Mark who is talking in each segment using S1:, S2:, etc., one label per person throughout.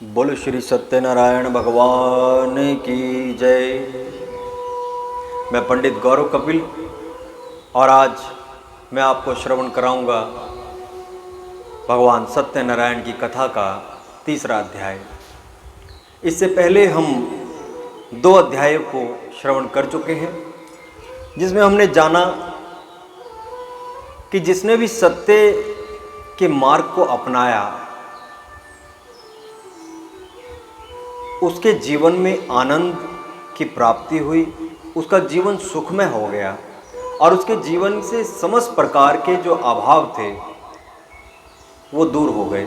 S1: बोलो श्री सत्यनारायण भगवान की जय। मैं पंडित गौरव कपिल और आज मैं आपको श्रवण कराऊंगा भगवान सत्यनारायण की कथा का तीसरा अध्याय। इससे पहले हम 2 अध्यायों को श्रवण कर चुके हैं, जिसमें हमने जाना कि जिसने भी सत्य के मार्ग को अपनाया उसके जीवन में आनंद की प्राप्ति हुई, उसका जीवन सुखमय हो गया और उसके जीवन से समस्त प्रकार के जो अभाव थे वो दूर हो गए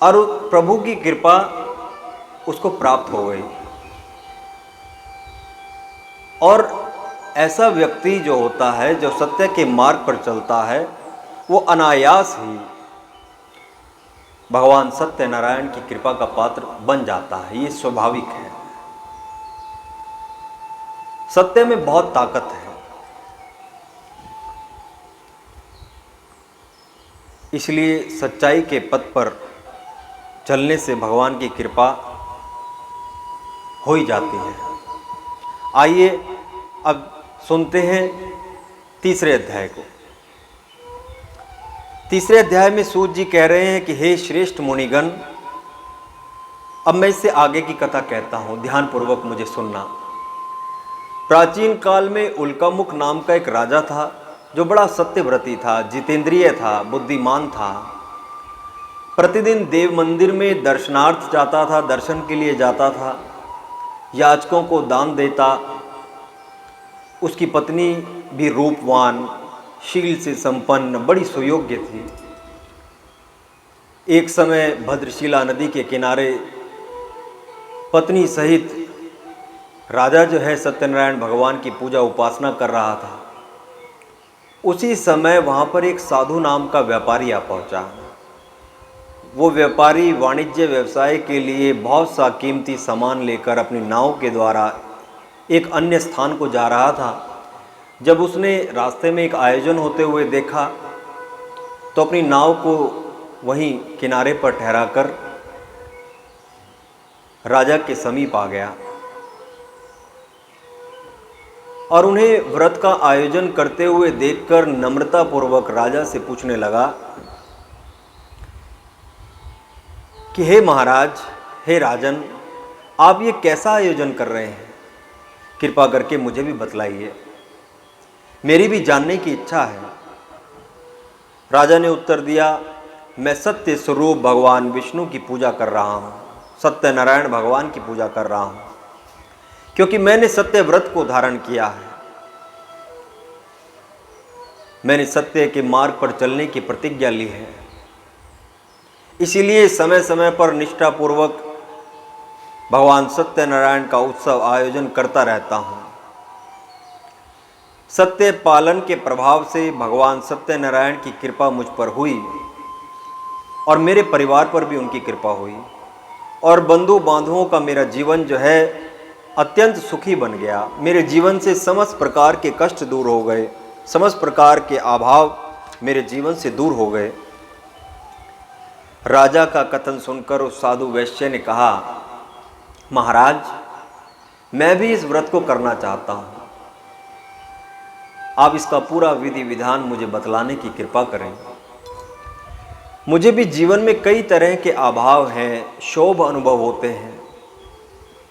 S1: और प्रभु की कृपा उसको प्राप्त हो गई। और ऐसा व्यक्ति जो होता है, जो सत्य के मार्ग पर चलता है, वो अनायास ही भगवान सत्यनारायण की कृपा का पात्र बन जाता है। ये स्वाभाविक है। सत्य में बहुत ताकत है, इसलिए सच्चाई के पथ पर चलने से भगवान की कृपा हो ही जाती है। आइए अब सुनते हैं तीसरे अध्याय को। तीसरे अध्याय में सूत जी कह रहे हैं कि हे श्रेष्ठ मुनिगण, अब मैं इससे आगे की कथा कहता हूं, ध्यानपूर्वक मुझे सुनना। प्राचीन काल में उल्कामुख नाम का एक राजा था जो बड़ा सत्यव्रती था, जितेंद्रिय था, बुद्धिमान था। प्रतिदिन देव मंदिर में दर्शनार्थ जाता था, दर्शन के लिए जाता था, याचकों को दान देता। उसकी पत्नी भी रूपवान, शील से संपन्न, बड़ी सुयोग्य थी। एक समय भद्रशिला नदी के किनारे पत्नी सहित राजा जो है सत्यनारायण भगवान की पूजा उपासना कर रहा था। उसी समय वहाँ पर एक साधु नाम का व्यापारी आ पहुँचा। वो व्यापारी वाणिज्य व्यवसाय के लिए बहुत सा कीमती सामान लेकर अपनी नाव के द्वारा एक अन्य स्थान को जा रहा था। जब उसने रास्ते में एक आयोजन होते हुए देखा तो अपनी नाव को वहीं किनारे पर ठहराकर राजा के समीप आ गया और उन्हें व्रत का आयोजन करते हुए देखकर नम्रतापूर्वक राजा से पूछने लगा कि हे महाराज, हे राजन, आप ये कैसा आयोजन कर रहे हैं? कृपा करके मुझे भी बतलाइए, मेरी भी जानने की इच्छा है। राजा ने उत्तर दिया, मैं सत्य स्वरूप भगवान विष्णु की पूजा कर रहा हूँ, सत्यनारायण भगवान की पूजा कर रहा हूँ, क्योंकि मैंने सत्य व्रत को धारण किया है। मैंने सत्य के मार्ग पर चलने की प्रतिज्ञा ली है, इसीलिए समय समय पर निष्ठापूर्वक भगवान सत्यनारायण का उत्सव आयोजन करता रहता हूँ। सत्य पालन के प्रभाव से भगवान सत्यनारायण की कृपा मुझ पर हुई और मेरे परिवार पर भी उनकी कृपा हुई और बंधु बांधवों का मेरा जीवन जो है अत्यंत सुखी बन गया। मेरे जीवन से समस्त प्रकार के कष्ट दूर हो गए, समस्त प्रकार के अभाव मेरे जीवन से दूर हो गए। राजा का कथन सुनकर उस साधु वैश्य ने कहा, महाराज, मैं भी इस व्रत को करना चाहता हूँ। आप इसका पूरा विधि विधान मुझे बतलाने की कृपा करें। मुझे भी जीवन में कई तरह के अभाव हैं, क्षोभ अनुभव होते हैं।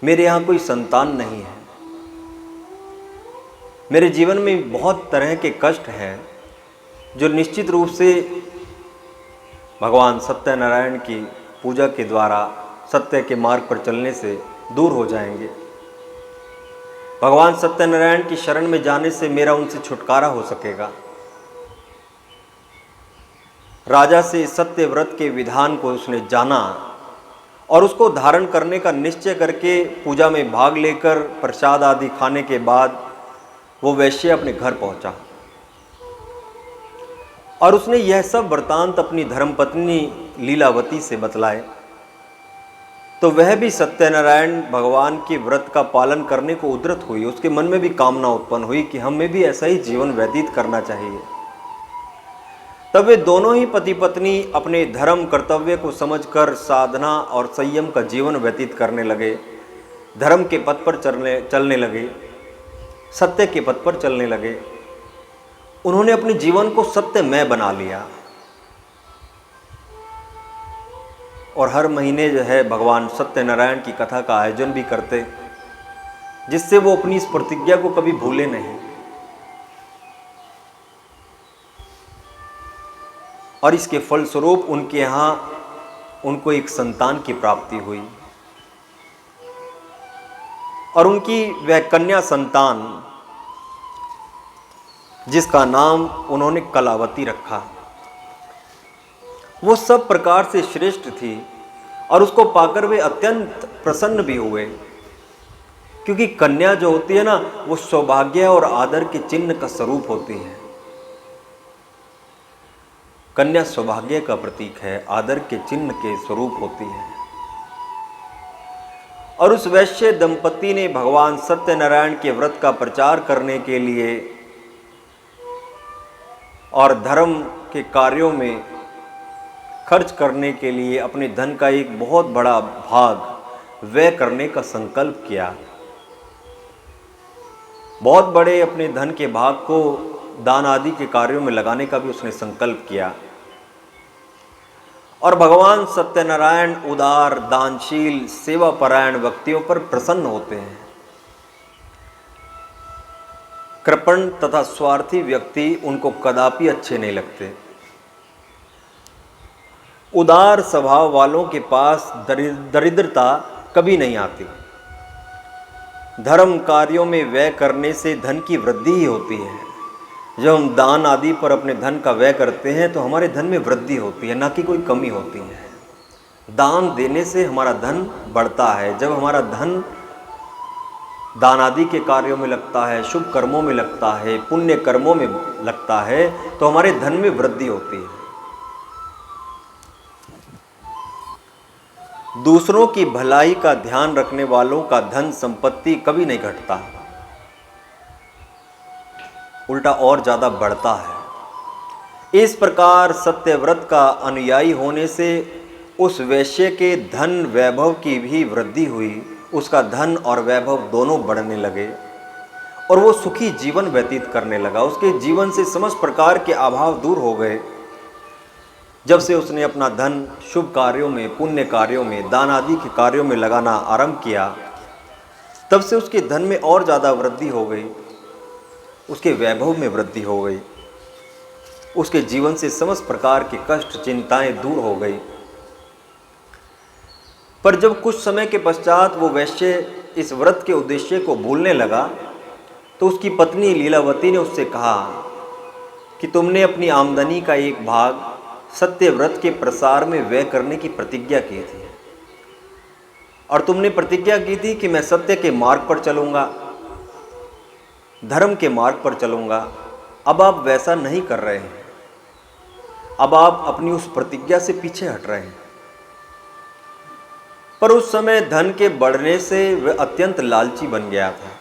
S1: मेरे यहाँ कोई संतान नहीं है। मेरे जीवन में बहुत तरह के कष्ट हैं जो निश्चित रूप से भगवान सत्यनारायण की पूजा के द्वारा सत्य के मार्ग पर चलने से दूर हो जाएंगे। भगवान सत्यनारायण की शरण में जाने से मेरा उनसे छुटकारा हो सकेगा। राजा से सत्य व्रत के विधान को उसने जाना और उसको धारण करने का निश्चय करके पूजा में भाग लेकर प्रसाद आदि खाने के बाद वो वैश्य अपने घर पहुंचा और उसने यह सब वृतांत अपनी धर्मपत्नी लीलावती से बतलाए। तो वह भी सत्यनारायण भगवान के व्रत का पालन करने को उद्यत हुई। उसके मन में भी कामना उत्पन्न हुई कि हमें भी ऐसा ही जीवन व्यतीत करना चाहिए। तब वे दोनों ही पति पत्नी अपने धर्म कर्तव्य को समझकर साधना और संयम का जीवन व्यतीत करने लगे, धर्म के पथ पर चलने लगे, सत्य के पथ पर चलने लगे। उन्होंने अपने जीवन को सत्यमय बना लिया और हर महीने जो है भगवान सत्यनारायण की कथा का आयोजन भी करते, जिससे वो अपनी इस प्रतिज्ञा को कभी भूले नहीं। और इसके फलस्वरूप उनके यहाँ उनको एक संतान की प्राप्ति हुई और उनकी वह कन्या संतान, जिसका नाम उन्होंने कलावती रखा, वो सब प्रकार से श्रेष्ठ थी और उसको पाकर वे अत्यंत प्रसन्न भी हुए, क्योंकि कन्या जो होती है ना, वो सौभाग्य और आदर के चिन्ह का स्वरूप होती है। कन्या सौभाग्य का प्रतीक है, आदर के चिन्ह के स्वरूप होती है। और उस वैश्य दंपति ने भगवान सत्यनारायण के व्रत का प्रचार करने के लिए और धर्म के कार्यों में खर्च करने के लिए अपने धन का एक बहुत बड़ा भाग व्यय करने का संकल्प किया। बहुत बड़े अपने धन के भाग को दान आदि के कार्यों में लगाने का भी उसने संकल्प किया। और भगवान सत्यनारायण उदार, दानशील, सेवापरायण व्यक्तियों पर प्रसन्न होते हैं। कृपण तथा स्वार्थी व्यक्ति उनको कदापि अच्छे नहीं लगते। उदार स्वभाव वालों के पास दरिद्रता कभी नहीं आती। धर्म कार्यों में व्यय करने से धन की वृद्धि ही होती है। जब हम दान आदि पर अपने धन का व्यय करते हैं तो हमारे धन में वृद्धि होती है, ना कि कोई कमी होती है। दान देने से हमारा धन बढ़ता है। जब हमारा धन दान आदि के कार्यों में लगता है, शुभ कर्मों में लगता है, पुण्य कर्मों में लगता है, तो हमारे धन में वृद्धि होती है। दूसरों की भलाई का ध्यान रखने वालों का धन संपत्ति कभी नहीं घटता, उल्टा और ज्यादा बढ़ता है। इस प्रकार सत्यव्रत का अनुयायी होने से उस वैश्य के धन वैभव की भी वृद्धि हुई। उसका धन और वैभव दोनों बढ़ने लगे और वो सुखी जीवन व्यतीत करने लगा। उसके जीवन से समस्त प्रकार के अभाव दूर हो गए। जब से उसने अपना धन शुभ कार्यों में, पुण्य कार्यों में, दान आदि के कार्यों में लगाना आरंभ किया, तब से उसके धन में और ज़्यादा वृद्धि हो गई, उसके वैभव में वृद्धि हो गई, उसके जीवन से समस्त प्रकार के कष्ट चिंताएं दूर हो गई। पर जब कुछ समय के पश्चात वो वैश्य इस व्रत के उद्देश्य को भूलने लगा, तो उसकी पत्नी लीलावती ने उससे कहा कि तुमने अपनी आमदनी का एक भाग सत्य व्रत के प्रसार में व्यय करने की प्रतिज्ञा की थी और तुमने प्रतिज्ञा की थी कि मैं सत्य के मार्ग पर चलूँगा, धर्म के मार्ग पर चलूँगा। अब आप वैसा नहीं कर रहे हैं। अब आप अपनी उस प्रतिज्ञा से पीछे हट रहे हैं। पर उस समय धन के बढ़ने से वह अत्यंत लालची बन गया था,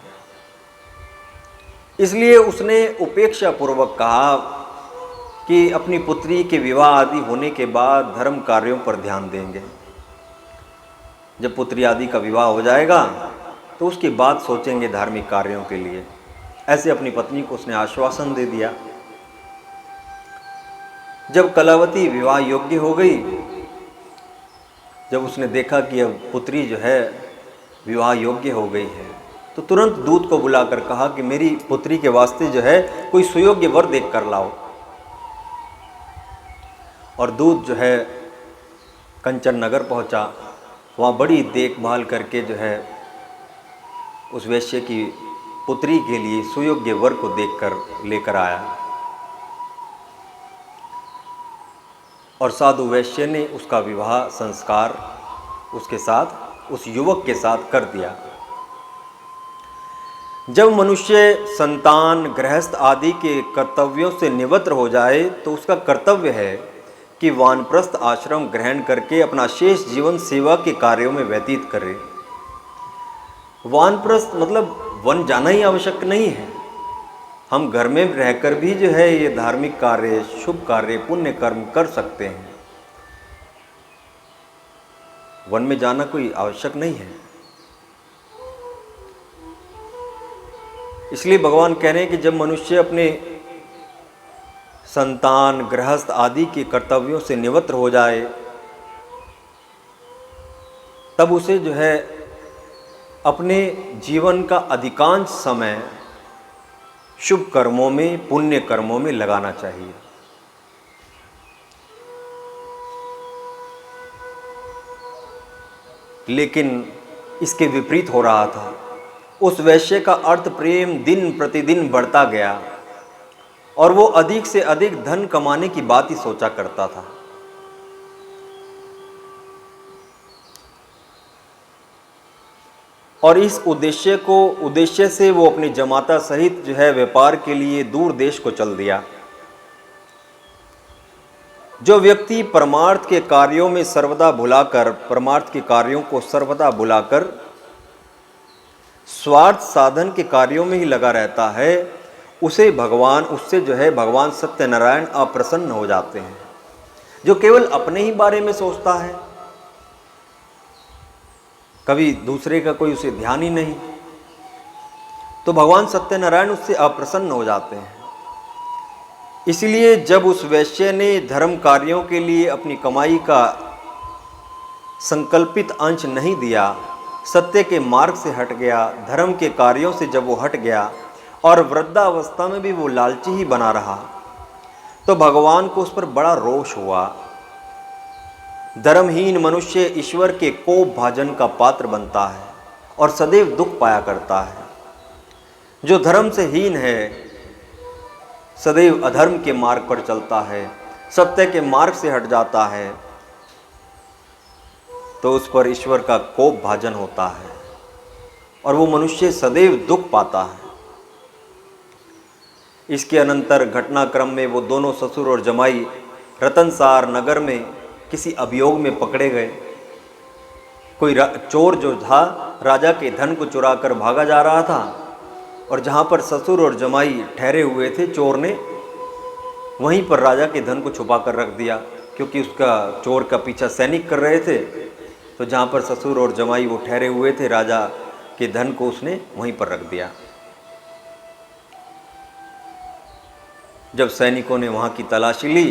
S1: इसलिए उसने उपेक्षा पूर्वक कहा कि अपनी पुत्री के विवाह आदि होने के बाद धर्म कार्यों पर ध्यान देंगे। जब पुत्री आदि का विवाह हो जाएगा तो उसके बाद सोचेंगे धार्मिक कार्यों के लिए। ऐसे अपनी पत्नी को उसने आश्वासन दे दिया। जब कलावती विवाह योग्य हो गई, जब उसने देखा कि अब पुत्री जो है विवाह योग्य हो गई है, तो तुरंत दूत को बुलाकर कहा कि मेरी पुत्री के वास्ते जो है कोई सुयोग्य वर देख कर लाओ। और दूत जो है कंचन नगर पहुंचा। वहाँ बड़ी देखभाल करके जो है उस वैश्य की पुत्री के लिए सुयोग्य वर को देखकर लेकर आया और साधु वैश्य ने उसका विवाह संस्कार उसके साथ, उस युवक के साथ कर दिया। जब मनुष्य संतान, गृहस्थ आदि के कर्तव्यों से निवृत्त हो जाए तो उसका कर्तव्य है कि वानप्रस्थ आश्रम ग्रहण करके अपना शेष जीवन सेवा के कार्यों में व्यतीत करे। वानप्रस्थ मतलब वन जाना ही आवश्यक नहीं है। हम घर में रहकर भी जो है ये धार्मिक कार्य, शुभ कार्य, पुण्य कर्म कर सकते हैं। वन में जाना कोई आवश्यक नहीं है। इसलिए भगवान कह रहे हैं कि जब मनुष्य अपने संतान, गृहस्थ आदि के कर्तव्यों से निवृत्त हो जाए, तब उसे जो है अपने जीवन का अधिकांश समय शुभ कर्मों में, पुण्य कर्मों में लगाना चाहिए। लेकिन इसके विपरीत हो रहा था। उस वैश्य का अर्थ प्रेम दिन प्रतिदिन बढ़ता गया और वो अधिक से अधिक धन कमाने की बात ही सोचा करता था। और इस उद्देश्य से वो अपनी जमाता सहित जो है व्यापार के लिए दूर देश को चल दिया। जो व्यक्ति परमार्थ के कार्यों में सर्वदा भुलाकर, परमार्थ के कार्यों को सर्वदा भुलाकर स्वार्थ साधन के कार्यों में ही लगा रहता है, उससे जो है भगवान सत्यनारायण अप्रसन्न हो जाते हैं। जो केवल अपने ही बारे में सोचता है, कभी दूसरे का कोई उसे ध्यान ही नहीं, तो भगवान सत्यनारायण उससे अप्रसन्न हो जाते हैं। इसलिए जब उस वैश्य ने धर्म कार्यों के लिए अपनी कमाई का संकल्पित अंश नहीं दिया, सत्य के मार्ग से हट गया, धर्म के कार्यों से जब वो हट गया और वृद्धावस्था में भी वो लालची ही बना रहा, तो भगवान को उस पर बड़ा रोष हुआ। धर्महीन मनुष्य ईश्वर के कोप भाजन का पात्र बनता है और सदैव दुख पाया करता है। जो धर्म से हीन है सदैव अधर्म के मार्ग पर चलता है, सत्य के मार्ग से हट जाता है, तो उस पर ईश्वर का कोप भाजन होता है और वो मनुष्य सदैव दुख पाता है। इसके अनंतर घटनाक्रम में वो दोनों ससुर और जमाई रतनसार नगर में किसी अभियोग में पकड़े गए। कोई चोर जो था राजा के धन को चुरा कर भागा जा रहा था, और जहाँ पर ससुर और जमाई ठहरे हुए थे, चोर ने वहीं पर राजा के धन को छुपा कर रख दिया, क्योंकि उसका चोर का पीछा सैनिक कर रहे थे। तो जहाँ पर ससुर और जमाई वो ठहरे हुए थे, राजा के धन को उसने वहीं पर रख दिया। जब सैनिकों ने वहाँ की तलाशी ली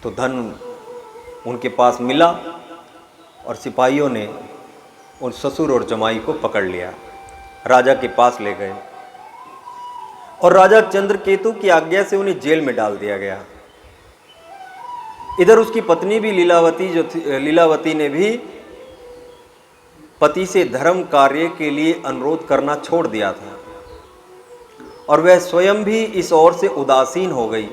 S1: तो धन उनके पास मिला और सिपाहियों ने उन ससुर और जमाई को पकड़ लिया, राजा के पास ले गए और राजा चंद्रकेतु की आज्ञा से उन्हें जेल में डाल दिया गया। इधर उसकी पत्नी भी लीलावती ने भी पति से धर्म कार्य के लिए अनुरोध करना छोड़ दिया था और वह स्वयं भी इस ओर से उदासीन हो गई।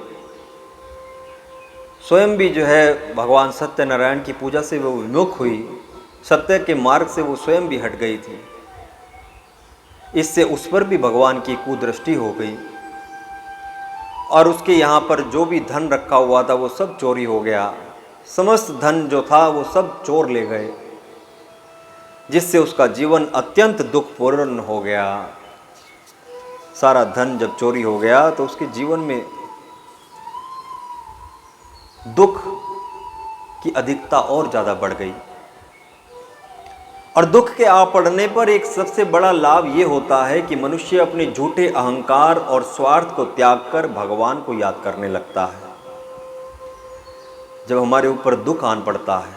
S1: स्वयं भी जो है भगवान सत्यनारायण की पूजा से वो विमुख हुई, सत्य के मार्ग से वो स्वयं भी हट गई थी। इससे उस पर भी भगवान की कुदृष्टि हो गई और उसके यहाँ पर जो भी धन रखा हुआ था वो सब चोरी हो गया। समस्त धन जो था वो सब चोर ले गए, जिससे उसका जीवन अत्यंत दुखपूर्ण हो गया। सारा धन जब चोरी हो गया तो उसके जीवन में दुख की अधिकता और ज़्यादा बढ़ गई। और दुख के आ पड़ने पर एक सबसे बड़ा लाभ ये होता है कि मनुष्य अपने झूठे अहंकार और स्वार्थ को त्याग कर भगवान को याद करने लगता है। जब हमारे ऊपर दुख आन पड़ता है,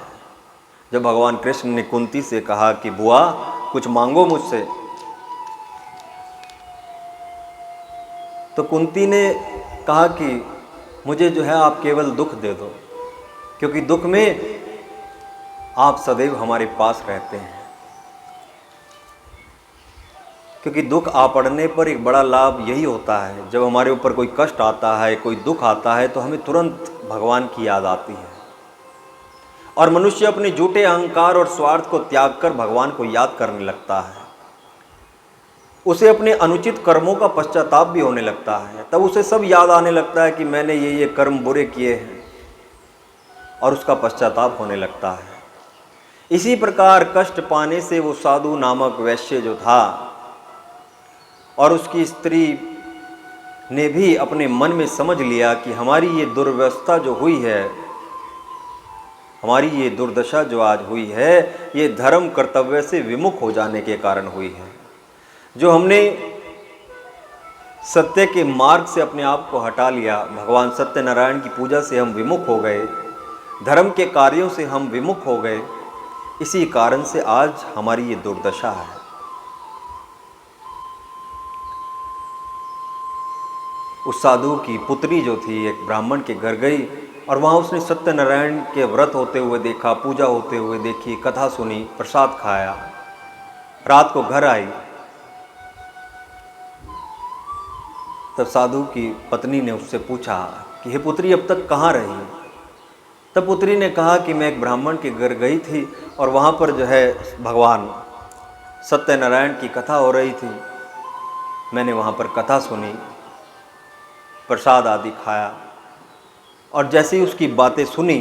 S1: जब भगवान कृष्ण ने कुंती से कहा कि बुआ कुछ मांगो मुझसे, तो कुंती ने कहा कि मुझे जो है आप केवल दुख दे दो, क्योंकि दुख में आप सदैव हमारे पास रहते हैं। क्योंकि दुख आ पड़ने पर एक बड़ा लाभ यही होता है, जब हमारे ऊपर कोई कष्ट आता है, कोई दुख आता है, तो हमें तुरंत भगवान की याद आती है और मनुष्य अपने झूठे अहंकार और स्वार्थ को त्याग कर भगवान को याद करने लगता है। उसे अपने अनुचित कर्मों का पश्चाताप भी होने लगता है। तब उसे सब याद आने लगता है कि मैंने ये कर्म बुरे किए हैं, और उसका पश्चाताप होने लगता है। इसी प्रकार कष्ट पाने से वो साधु नामक वैश्य जो था और उसकी स्त्री ने भी अपने मन में समझ लिया कि हमारी ये दुर्व्यवस्था जो हुई है, हमारी ये दुर्दशा जो आज हुई है, ये धर्म कर्तव्य से विमुख हो जाने के कारण हुई है। जो हमने सत्य के मार्ग से अपने आप को हटा लिया, भगवान सत्यनारायण की पूजा से हम विमुख हो गए, धर्म के कार्यों से हम विमुख हो गए, इसी कारण से आज हमारी ये दुर्दशा है। उस साधु की पुत्री जो थी एक ब्राह्मण के घर गई और वहाँ उसने सत्यनारायण के व्रत होते हुए देखा, पूजा होते हुए देखी, कथा सुनी, प्रसाद खाया। रात को घर आई, तब साधु की पत्नी ने उससे पूछा कि हे पुत्री, अब तक कहाँ रही? तब पुत्री ने कहा कि मैं एक ब्राह्मण के घर गई थी और वहाँ पर जो है भगवान सत्यनारायण की कथा हो रही थी। मैंने वहाँ पर कथा सुनी, प्रसाद आदि खाया, और जैसे ही उसकी बातें सुनी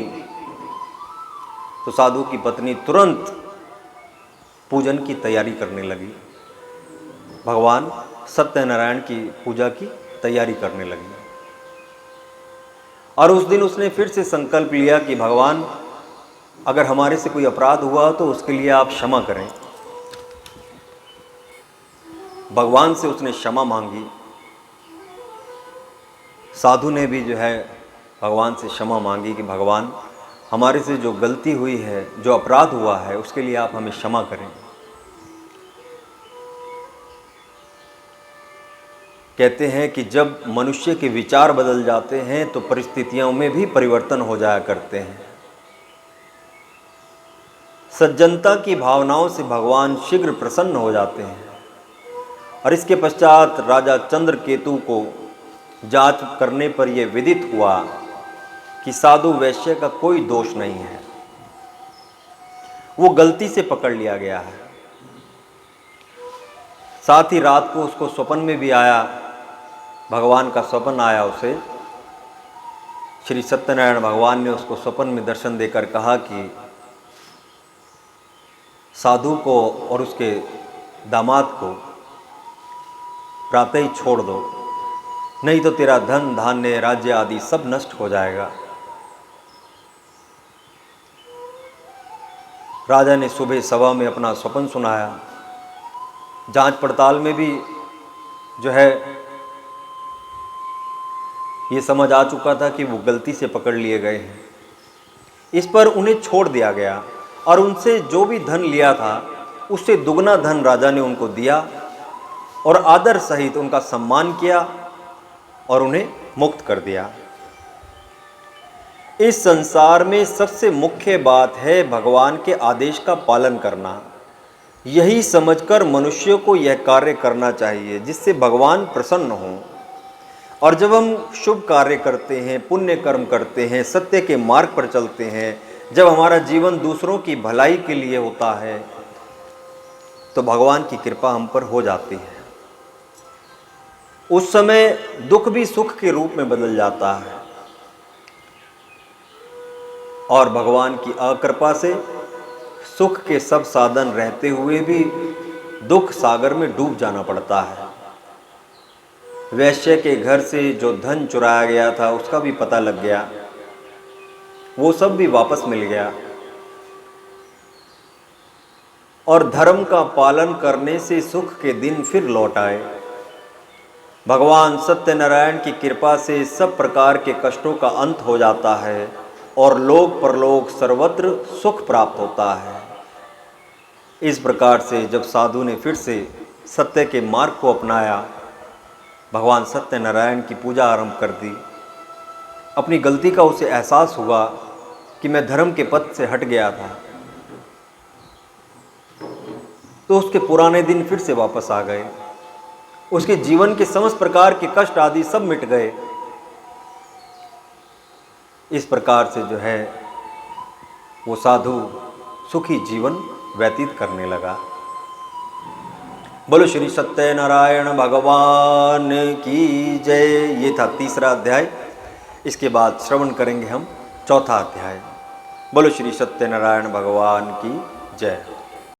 S1: तो साधु की पत्नी तुरंत पूजन की तैयारी करने लगी, भगवान सत्यनारायण की पूजा की तैयारी करने लगी। और उस दिन उसने फिर से संकल्प लिया कि भगवान, अगर हमारे से कोई अपराध हुआ तो उसके लिए आप क्षमा करें। भगवान से उसने क्षमा मांगी। साधु ने भी जो है भगवान से क्षमा मांगी कि भगवान, हमारे से जो गलती हुई है, जो अपराध हुआ है, उसके लिए आप हमें क्षमा करें। कहते हैं कि जब मनुष्य के विचार बदल जाते हैं तो परिस्थितियों में भी परिवर्तन हो जाया करते हैं। सज्जनता की भावनाओं से भगवान शीघ्र प्रसन्न हो जाते हैं। और इसके पश्चात राजा चंद्रकेतु को जांच करने पर यह विदित हुआ कि साधु वैश्य का कोई दोष नहीं है, वो गलती से पकड़ लिया गया है। साथ ही रात को उसको स्वप्न में भी आया, भगवान का स्वप्न आया उसे। श्री सत्यनारायण भगवान ने उसको स्वप्न में दर्शन देकर कहा कि साधु को और उसके दामाद को प्रातः ही छोड़ दो, नहीं तो तेरा धन धान्य राज्य आदि सब नष्ट हो जाएगा। राजा ने सुबह सभा में अपना स्वप्न सुनाया। जांच पड़ताल में भी जो है ये समझ आ चुका था कि वो गलती से पकड़ लिए गए हैं। इस पर उन्हें छोड़ दिया गया और उनसे जो भी धन लिया था उससे दुगना धन राजा ने उनको दिया और आदर सहित उनका सम्मान किया और उन्हें मुक्त कर दिया। इस संसार में सबसे मुख्य बात है भगवान के आदेश का पालन करना। यही समझकर मनुष्य को यह कार्य करना चाहिए जिससे भगवान प्रसन्न हों। और जब हम शुभ कार्य करते हैं, पुण्य कर्म करते हैं, सत्य के मार्ग पर चलते हैं, जब हमारा जीवन दूसरों की भलाई के लिए होता है तो भगवान की कृपा हम पर हो जाती है। उस समय दुख भी सुख के रूप में बदल जाता है और भगवान की अकृपा से सुख के सब साधन रहते हुए भी दुख सागर में डूब जाना पड़ता है। वैश्य के घर से जो धन चुराया गया था उसका भी पता लग गया, वो सब भी वापस मिल गया। और धर्म का पालन करने से सुख के दिन फिर लौट आए। भगवान सत्यनारायण की कृपा से सब प्रकार के कष्टों का अंत हो जाता है और लोक परलोक सर्वत्र सुख प्राप्त होता है। इस प्रकार से जब साधु ने फिर से सत्य के मार्ग को अपनाया, भगवान सत्यनारायण की पूजा आरंभ कर दी, अपनी गलती का उसे एहसास हुआ कि मैं धर्म के पथ से हट गया था, तो उसके पुराने दिन फिर से वापस आ गए। उसके जीवन के समस्त प्रकार के कष्ट आदि सब मिट गए। इस प्रकार से जो है वो साधु सुखी जीवन व्यतीत करने लगा। बोलो श्री सत्यनारायण भगवान की जय। ये था तीसरा अध्याय। इसके बाद श्रवण करेंगे हम चौथा अध्याय। बोलो श्री सत्यनारायण भगवान की जय।